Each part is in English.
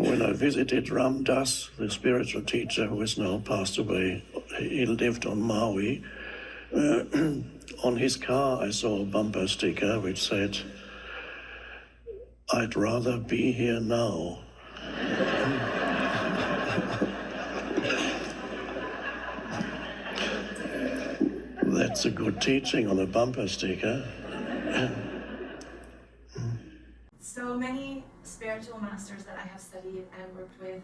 When I visited Ram Dass, the spiritual teacher who is now passed away, he lived on Maui. On his car I saw a bumper sticker which said, "I'd rather be here now." That's a good teaching on a bumper sticker. So many spiritual masters that I have studied and worked with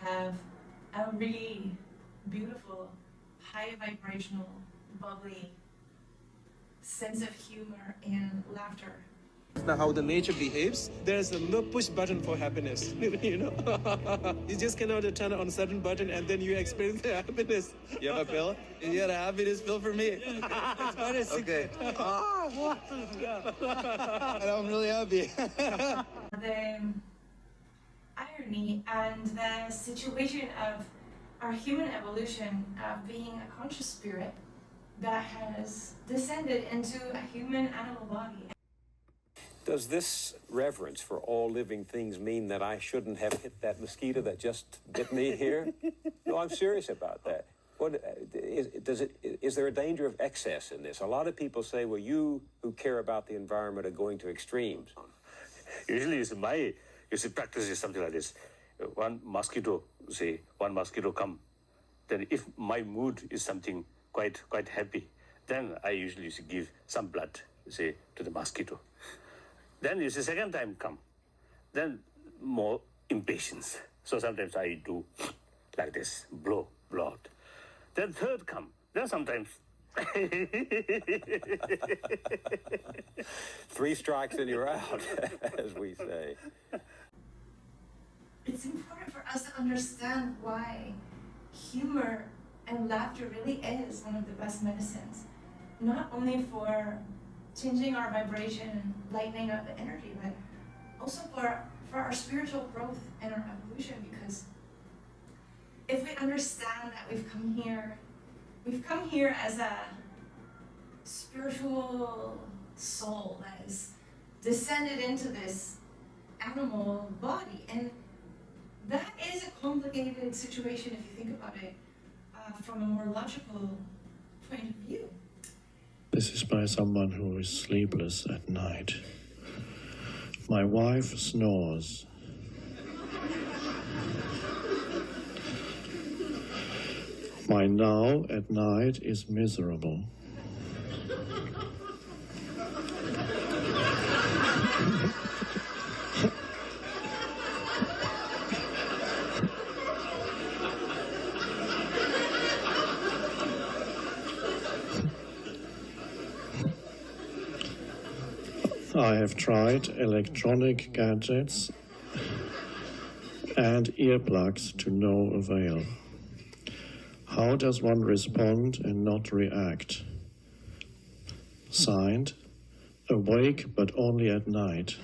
have a really beautiful, high vibrational, bubbly sense of humor and laughter. Now, how the nature behaves, there's no push button for happiness. You know, you just cannot turn on a certain button and then you experience the happiness. You have a pill? You got a happiness pill for me. Okay. And I'm really happy. The irony and the situation of our human evolution of being a conscious spirit that has descended into a human animal body. Does this reverence for all living things mean that I shouldn't have hit that mosquito that just bit me here? No, I'm serious about that. Is there a danger of excess in this? A lot of people say, well, you who care about the environment are going to extremes. Usually, my practice is something like this. One mosquito come, then if my mood is something quite happy, then I usually give some blood, to the mosquito. Then second time come, then more impatience. So sometimes I do like this, blow out. Then third come, then sometimes. 3 strikes and you're out, as we say. It's important for us to understand why humor and laughter really is one of the best medicines. Not only for changing our vibration and lightening up the energy, but also for our spiritual growth and our evolution, because if we understand that we've come here as a spiritual soul that has descended into this animal body, and that is a complicated situation if you think about it from a more logical point of view. This is by someone who is sleepless at night. My wife snores. My now at night is miserable. I have tried electronic gadgets and earplugs to no avail. How does one respond and not react? Signed, awake but only at night.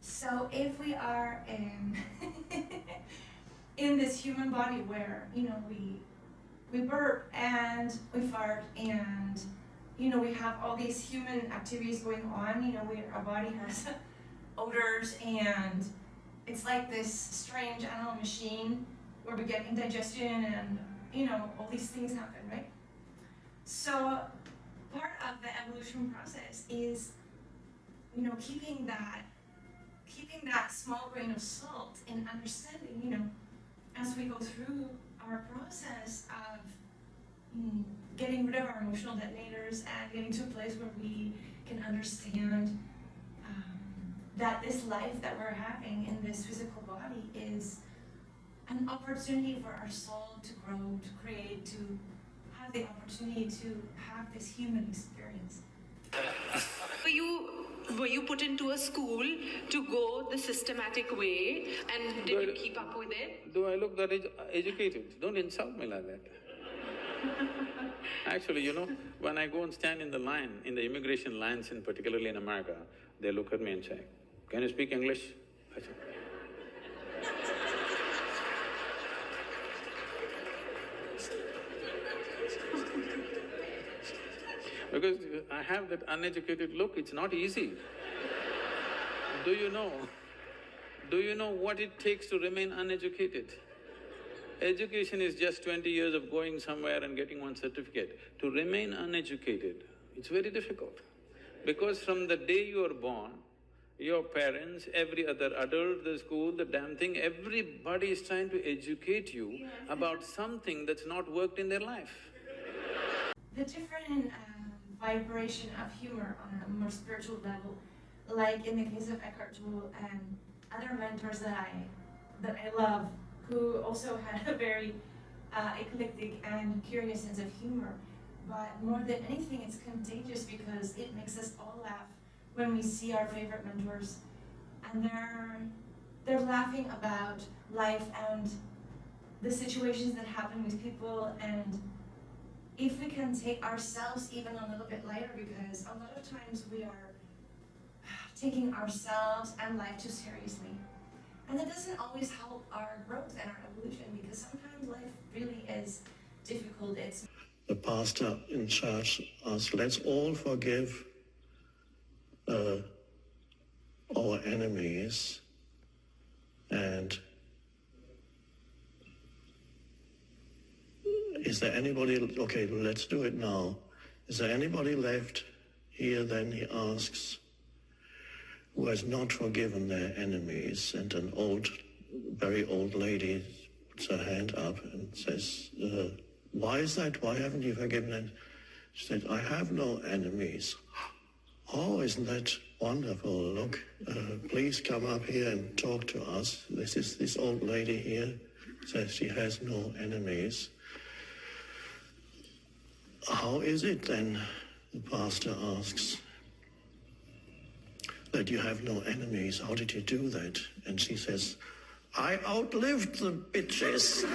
So if we are in this human body where, we burp and we fart and, we have all these human activities going on, our body has odors, and it's like this strange animal machine where we get indigestion and, all these things happen, right? So part of the evolution process is, keeping that small grain of salt and understanding, as we go through our process of getting rid of our emotional detonators and getting to a place where we can understand that this life that we're having in this physical body is an opportunity for our soul to grow, to create, to have the opportunity to have this human experience. For you, were you put into a school to go the systematic way, and did you keep up with it? Do I look that educated? Don't insult me like that. Actually, you know, when I go and stand in the line, in the immigration lines, particularly in America, they look at me and say, "Can you speak English?" I say, because I have that uneducated look, it's not easy. Do you know what it takes to remain uneducated? Education is just 20 years of going somewhere and getting one certificate. To remain uneducated, it's very difficult. Because from the day you are born, your parents, every other adult, the school, the damn thing, everybody is trying to educate you about something that's not worked in their life. The different vibration of humor on a more spiritual level, like in the case of Eckhart Tolle and other mentors that I love, who also had a very eclectic and curious sense of humor. But more than anything, it's contagious because it makes us all laugh when we see our favorite mentors, and they're laughing about life and the situations that happen with people, and if we can take ourselves even a little bit lighter, because a lot of times we are taking ourselves and life too seriously. And that doesn't always help our growth and our evolution, because sometimes life really is difficult. The pastor in church asked, let's all forgive our enemies, and is there anybody, okay, let's do it now. Is there anybody left here, then he asks, who has not forgiven their enemies? And an very old lady puts her hand up and says, why is that? Why haven't you forgiven them? She said, I have no enemies. Oh, isn't that wonderful? Look, please come up here and talk to us. This old lady here says she has no enemies. How is it then, the pastor asks, that you have no enemies? How did you do that? And she says, I outlived the bitches.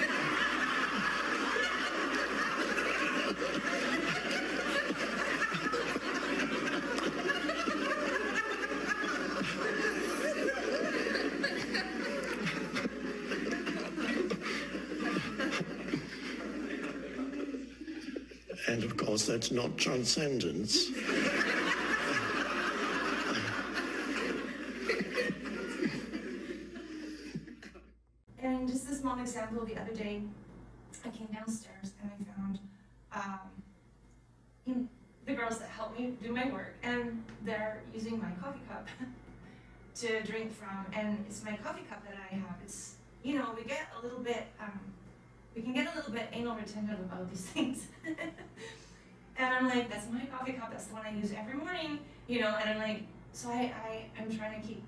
And of course, that's not transcendence. And just a small example, the other day, I came downstairs and I found the girls that help me do my work, and they're using my coffee cup to drink from, and it's my coffee cup that I have. It's, we get a little bit, we can get a little bit anal retentive about these things. And I'm like, that's my coffee cup, that's the one I use every morning, and I'm like, so I'm trying to keep,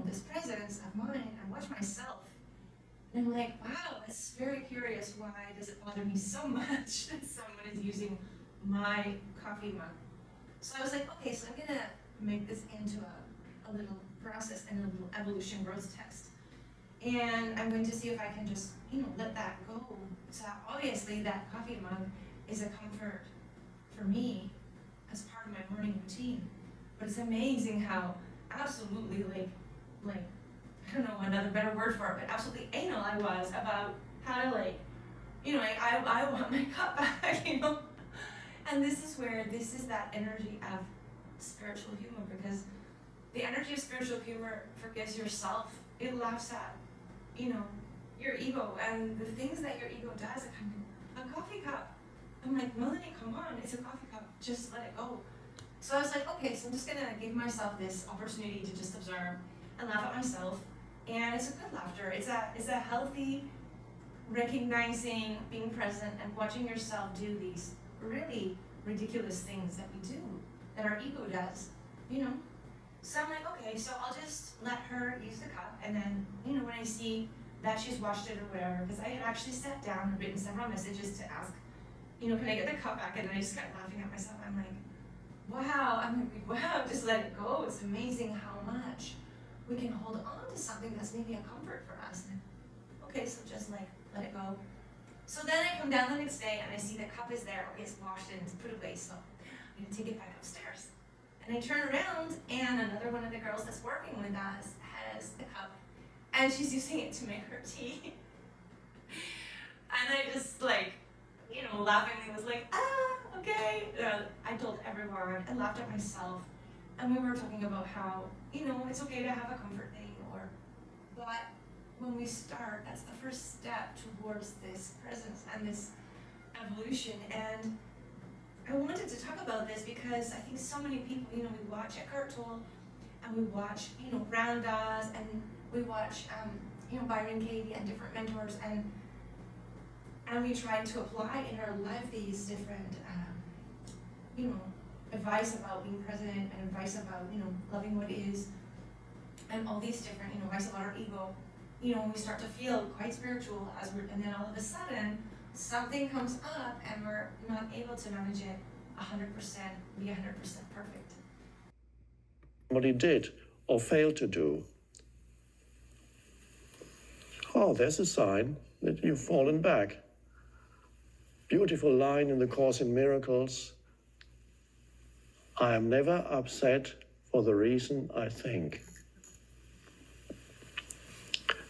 this presence of mind and watch myself. And I'm like, wow, that's very curious. Why does it bother me so much that someone is using my coffee mug? So I was like, okay, so I'm gonna make this into a little process and a little evolution growth test. And I'm going to see if I can just, let that go. So obviously that coffee mug is a comfort for me as part of my morning routine. But it's amazing how absolutely like, I don't know another better word for it, but absolutely anal I was about how to I want my cup back, And this is that energy of spiritual humor, because the energy of spiritual humor forgives yourself. It laughs at, your ego and the things that your ego does. A coffee cup. I'm like, Melanie, come on, it's a coffee cup. Just let it go. So I was like, okay, so I'm just gonna give myself this opportunity to just observe and laugh at myself. And it's a good laughter. It's a healthy recognizing, being present, and watching yourself do these really ridiculous things that we do, that our ego does, So I'm like, okay, so I'll just let her use the cup, and then, when I see that she's washed it or whatever, because I had actually sat down and written several messages to ask, can I get the cup back? And then I just kept laughing at myself. I'm like, wow, I'm gonna be, wow, just let it go. It's amazing how much we can hold on to something that's maybe a comfort for us. And, okay, so just like, let it go. So then I come down the next day and I see the cup is there. Okay, it's washed and it's put away, so I'm gonna take it back upstairs. And I turn around and another one of the girls that's working with us has the cup and she's using it to make her tea. And I just like, you know, laughingly was like, okay. I told everyone, I laughed at myself. And we were talking about how, you know, it's okay to have a comfort thing, but when we start, that's the first step towards this presence and this evolution. And I wanted to talk about this because I think so many people, you know, we watch Eckhart Tolle and we watch, you know, Ramdas and we watch, you know, Byron Katie and different mentors and we try to apply in our life these different, you know, advice about being present and advice about, you know, loving what is and all these different, you know, advice about our ego. You know, we start to feel quite spiritual and then all of a sudden something comes up and we're not able to manage it 100%, be 100% perfect. What he did or failed to do. Oh, there's a sign that you've fallen back. Beautiful line in the Course in Miracles. I am never upset for the reason I think.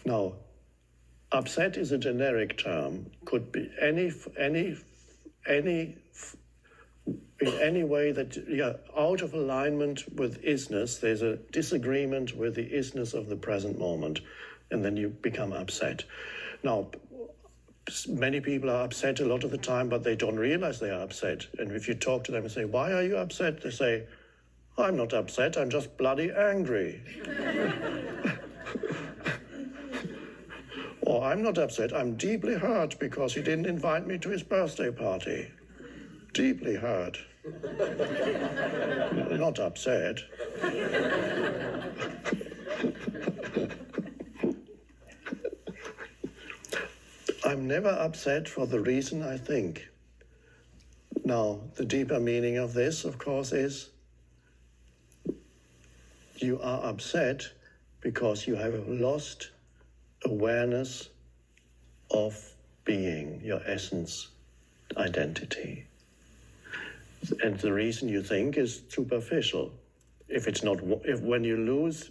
Now, upset is a generic term. Could be in any way that you're out of alignment with isness. There's a disagreement with the isness of the present moment, and then you become upset. Now, many people are upset a lot of the time, but they don't realize they are upset. And if you talk to them and say, why are you upset? They say, I'm not upset, I'm just bloody angry. Or I'm not upset, I'm deeply hurt because he didn't invite me to his birthday party. Deeply hurt. Not upset. I'm never upset for the reason I think. Now, the deeper meaning of this, of course, is you are upset because you have lost awareness of being, your essence, identity. And the reason you think is superficial. When you lose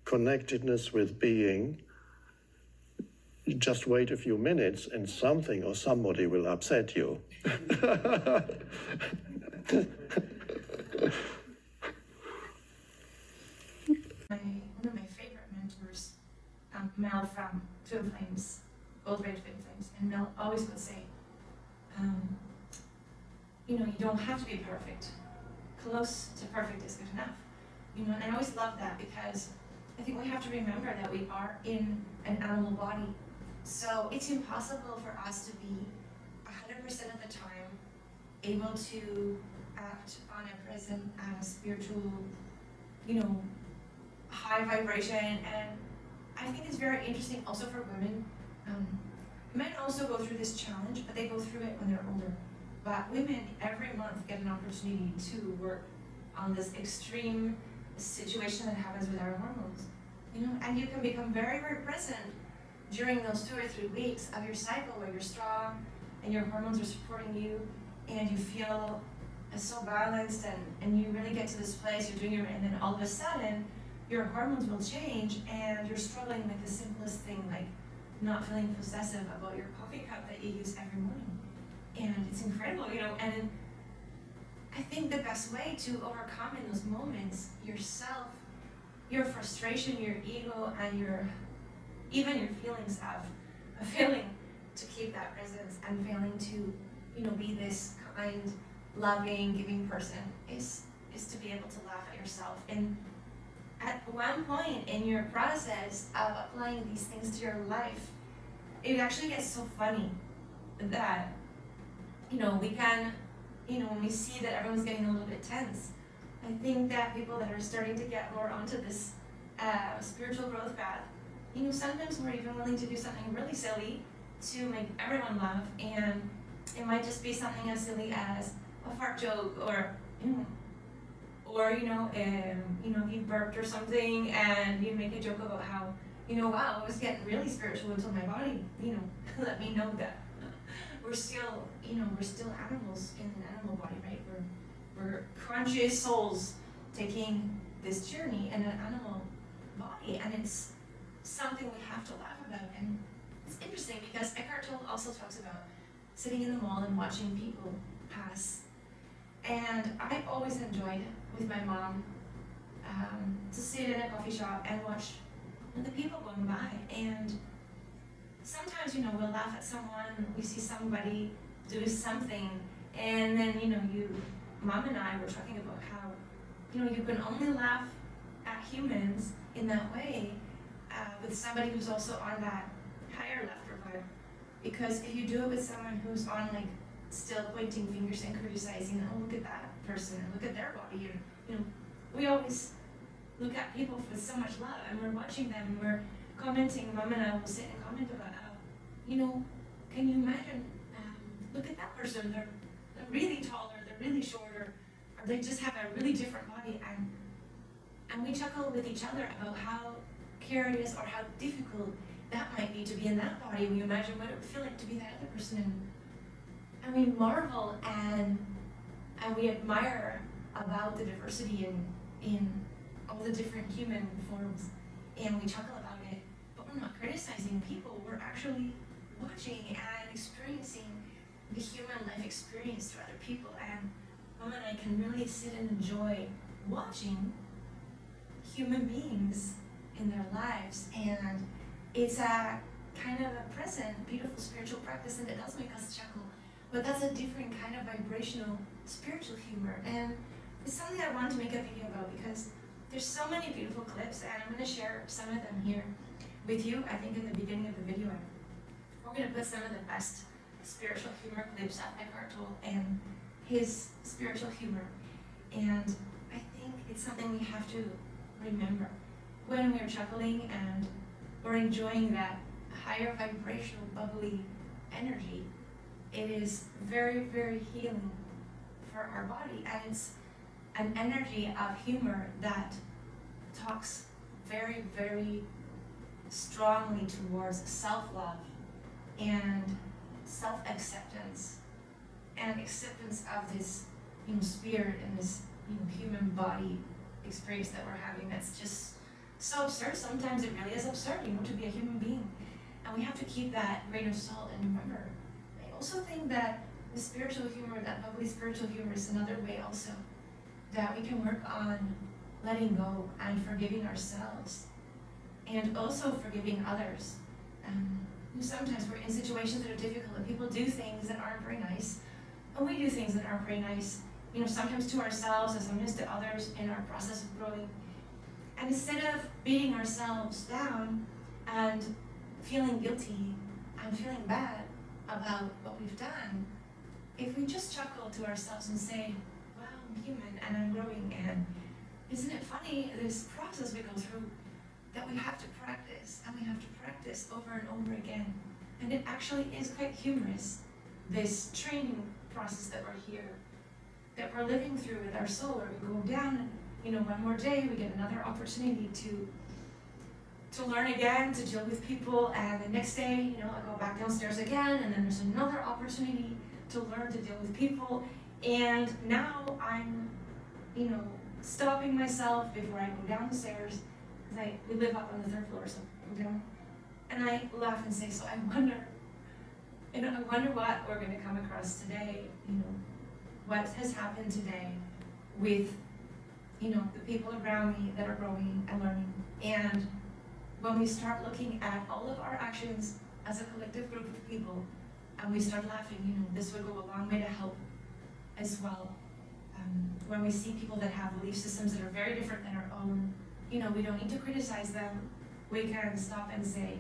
connectedness with being, you just wait a few minutes and something or somebody will upset you. One of my favorite mentors, Mel from Twin Flames, Old Red Twin Flames, and Mel always would say, you know, you don't have to be perfect. Close to perfect is good enough. You know, and I always love that because I think we have to remember that we are in an animal body. So it's impossible for us to be 100% of the time able to act on a present spiritual, you know, high vibration. And I think it's very interesting also for women. Men also go through this challenge, but they go through it when they're older. But women every month get an opportunity to work on this extreme situation that happens with our hormones. You know, and you can become very, very present during those 2 or 3 weeks of your cycle where you're strong and your hormones are supporting you and you feel so balanced and you really get to this place, you're doing and then all of a sudden your hormones will change and you're struggling with the simplest thing like not feeling possessive about your coffee cup that you use every morning. And it's incredible, you know, and I think the best way to overcome in those moments yourself, your frustration, your ego, and even your feelings of failing to keep that presence and failing to, you know, be this kind, loving, giving person is to be able to laugh at yourself. And at one point in your process of applying these things to your life, it actually gets so funny that, you know, we can, you know, when we see that everyone's getting a little bit tense, I think that people that are starting to get more onto this spiritual growth path, you know, sometimes we're even willing to do something really silly to make everyone laugh, and it might just be something as silly as a fart joke or, you know, Or, if you burped or something and you make a joke about how, wow, I was getting really spiritual until my body, let me know that we're still animals in an animal body, right? We're conscious souls taking this journey in an animal body, and it's something we have to laugh about. And it's interesting because Eckhart Tolle also talks about sitting in the mall and watching people pass. And I always enjoyed with my mom to sit in a coffee shop and watch the people going by. And sometimes, we'll laugh at someone, we see somebody do something, and then, Mom and I were talking about how, you can only laugh at humans in that way with somebody who's also on that higher laughter vibe. Because if you do it with someone who's on, still pointing fingers and criticizing, oh, look at that person, and look at their body, and, we always look at people with so much love, and we're watching them, and we're commenting. Mom and I will sit and comment about how, can you imagine, look at that person, they're really tall, or they're really short, or they just have a really different body, and we chuckle with each other about how curious or how difficult that might be to be in that body. We imagine what it would feel like to be that other person, and we marvel and we admire about the diversity in all the different human forms, and we chuckle about it, but we're not criticizing people, we're actually watching and experiencing the human life experience through other people. And Mom and I can really sit and enjoy watching human beings in their lives, and it's a kind of a present, beautiful spiritual practice, and it does make us chuckle, but that's a different kind of vibrational spiritual humor. And it's something I wanted to make a video about because there's so many beautiful clips, and I'm going to share some of them here with you. I think in the beginning of the video, we're going to put some of the best spiritual humor clips of Eckhart Tolle and his spiritual humor. And I think it's something we have to remember when we're chuckling and we're enjoying that higher vibrational, bubbly energy. It is very, very healing for our body, and it's an energy of humor that talks very, very strongly towards self-love and self-acceptance and acceptance of this, spirit and this, human body experience that we're having. That's just so absurd. Sometimes it really is absurd, to be a human being, and we have to keep that grain of salt and remember. I also think that the spiritual humor, that bubbly spiritual humor, is another way also that we can work on letting go and forgiving ourselves, and also forgiving others. Sometimes we're in situations that are difficult, and people do things that aren't very nice, and we do things that aren't very nice, sometimes to ourselves and sometimes to others in our process of growing. And instead of beating ourselves down and feeling guilty and feeling bad about what we've done, if we just chuckle to ourselves and say, wow, I'm human and I'm growing, and isn't it funny, this process we go through that we have to practice, and we have to practice over and over again. And it actually is quite humorous, this training process that we're here, that we're living through with our soul, where we go down, and one more day we get another opportunity to learn again, to deal with people, and the next day, I go back downstairs again, and then there's another opportunity to learn to deal with people. And now I'm, stopping myself before I go downstairs, because we live up on the 3rd floor, so I go down, and I laugh and say, so I wonder what we're going to come across today, what has happened today with, the people around me that are growing and learning. And when we start looking at all of our actions as a collective group of people, and we start laughing, this would go a long way to help as well. When we see people that have belief systems that are very different than our own, we don't need to criticize them. We can stop and say,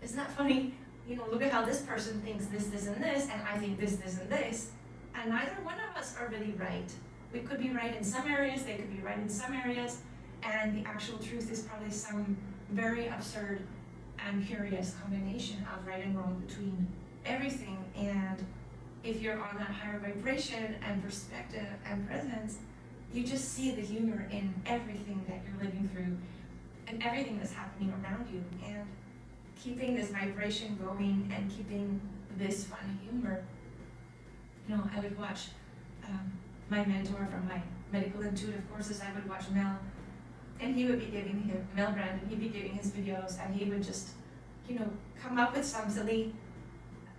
isn't that funny? Look at how this person thinks this, this, and this, and I think this, this, and this. And neither one of us are really right. We could be right in some areas, they could be right in some areas, and the actual truth is probably some very absurd and curious combination of right and wrong between everything. And if you're on that higher vibration and perspective and presence, you just see the humor in everything that you're living through and everything that's happening around you. And keeping this vibration going and keeping this fun humor. You know, I would watch my mentor from my medical intuitive courses, I would watch Mel, and he would be giving him, Mel Brandon, he'd be giving his videos, and he would just, you know, come up with some silly,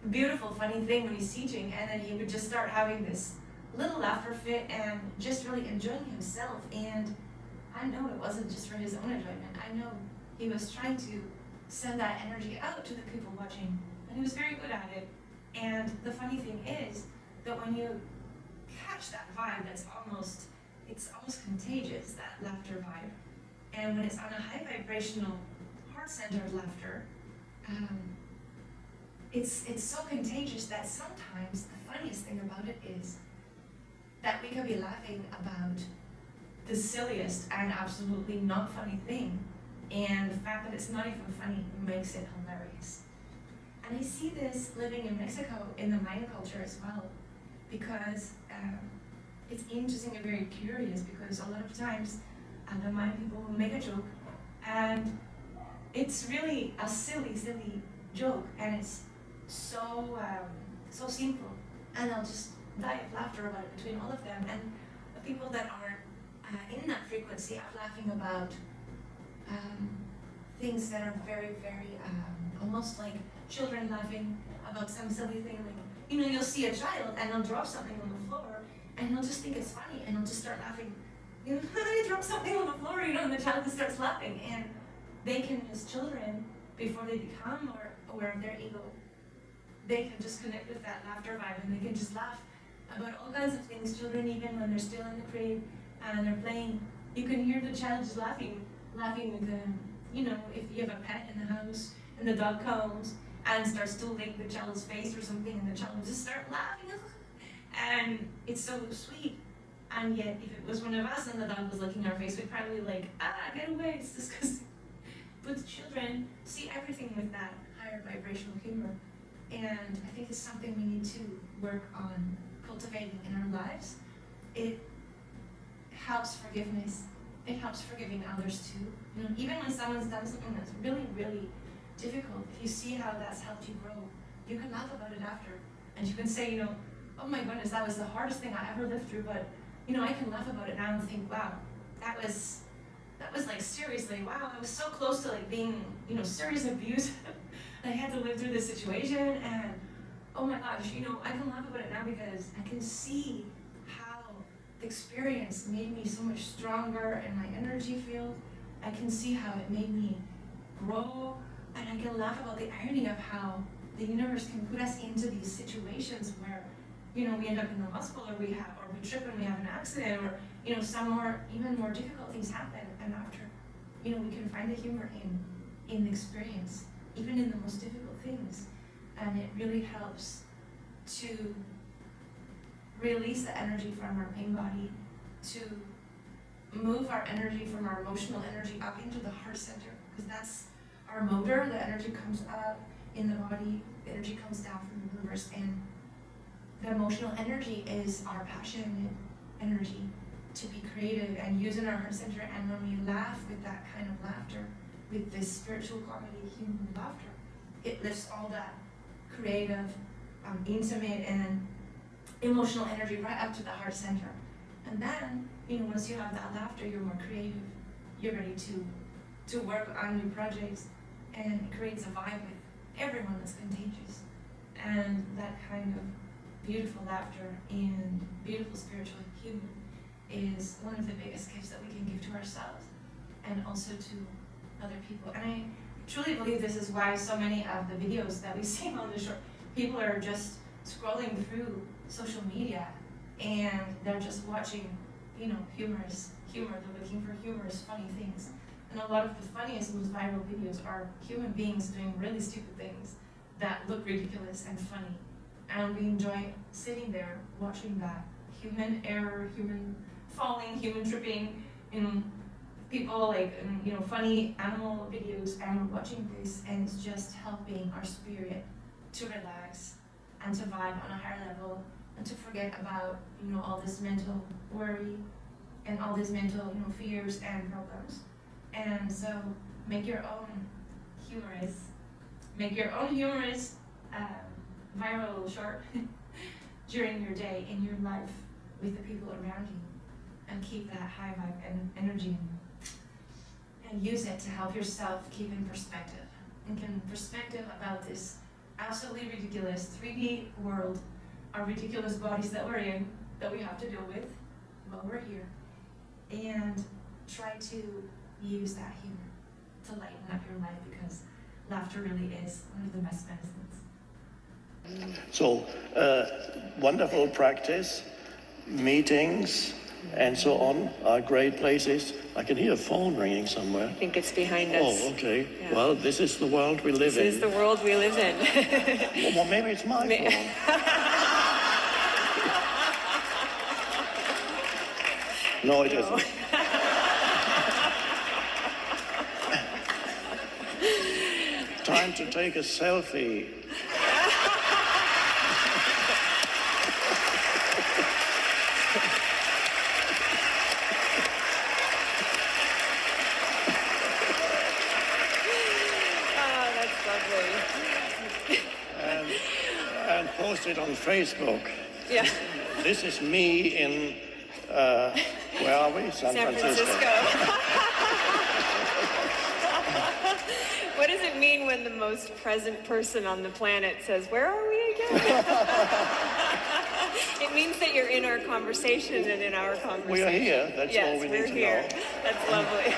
beautiful, funny thing when he's teaching, and then he would just start having this little laughter fit and just really enjoying himself. And I know it wasn't just for his own enjoyment. I know he was trying to send that energy out to the people watching, and he was very good at it. And the funny thing is that when you catch that vibe, it's almost contagious, that laughter vibe. And when it's on a high vibrational, heart-centered laughter, it's so contagious that sometimes the funniest thing about it is that we could be laughing about the silliest and absolutely not funny thing, and the fact that it's not even funny makes it hilarious. And I see this living in Mexico in the Mayan culture as well, because it's interesting and very curious, because a lot of times the Mayan people will make a joke, and it's really a silly joke, and it's so simple, and I'll just die of laughter about it between all of them. And the people that aren't in that frequency of laughing about things that are very, very almost like children laughing about some silly thing, like, you know, you'll see a child and they'll drop something on the floor and they'll just think it's funny and they'll just start laughing. You know, they drop something on the floor, you know, and the child just starts laughing. And they can, as children, before they become more aware of their ego, they can just connect with that laughter vibe, and they can just laugh about all kinds of things. Children, even when they're still in the crib and they're playing, you can hear the child just laughing with them. You know, if you have a pet in the house and the dog comes and starts to lick the child's face or something, and the child will just start laughing. And it's so sweet. And yet, if it was one of us and the dog was licking our face, we'd probably be like, get away, it's disgusting. But the children see everything with that higher vibrational humor. And I think it's something we need to work on cultivating in our lives. It helps forgiveness. It helps forgiving others too. You know, even when someone's done something that's really, really difficult, if you see how that's helped you grow, you can laugh about it after. And you can say, you know, oh my goodness, that was the hardest thing I ever lived through, but you know, I can laugh about it now and think, wow, that was like, seriously, wow, I was so close to like being, you know, serious abuse. I had to live through this situation, and oh my gosh, you know, I can laugh about it now because I can see how the experience made me so much stronger in my energy field. I can see how it made me grow, and I can laugh about the irony of how the universe can put us into these situations where, you know, we end up in the hospital, or we trip and we have an accident, or, you know, some even more difficult things happen, and after, you know, we can find the humor in the experience, even in the most difficult things. And it really helps to release the energy from our pain body, to move our energy from our emotional energy up into the heart center, because that's our motor. The energy comes up in the body, the energy comes down from the universe, and the emotional energy is our passionate energy to be creative and use in our heart center. And when we laugh with that kind of laughter, with this spiritual comedy, human laughter, it lifts all that creative, intimate, and emotional energy right up to the heart center. And then, you know, once you have that laughter, you're more creative. You're ready to work on new projects, and it creates a vibe with everyone that's contagious. And that kind of beautiful laughter and beautiful spiritual humor is one of the biggest gifts that we can give to ourselves and also to other people. And I truly believe this is why so many of the videos that we see on the short, people are just scrolling through social media and they're just watching, you know, humor. They're looking for humorous, funny things. And a lot of the funniest, most viral videos are human beings doing really stupid things that look ridiculous and funny. And we enjoy sitting there watching that human error, human falling, human tripping, you know, people like, you know, funny animal videos, and we're watching this, and it's just helping our spirit to relax and to vibe on a higher level and to forget about, you know, all this mental worry and all these mental, fears and problems. And so make your own humorous viral short during your day in your life with the people around you, and keep that high vibe and energy and use it to help yourself keep in perspective about this absolutely ridiculous 3D world, our ridiculous bodies that we're in, that we have to deal with while we're here, and try to use that humor to lighten up your life, because laughter really is one of the best medicines. So, wonderful practice, meetings, and so on are great places. I can hear a phone ringing somewhere. I think it's behind us. Oh, okay. Yeah. Well, this is the world we live in. This is the world we live in. Well, maybe it's my phone. No, it isn't. Time to take a selfie. And post it on Facebook. Yeah. This is me in, where are we? San Francisco. What does it mean when the most present person on the planet says, "Where are we again?" It means that you're in our conversation and in our conversation. We are here. That's all we need to know. Yes, we're here. That's lovely.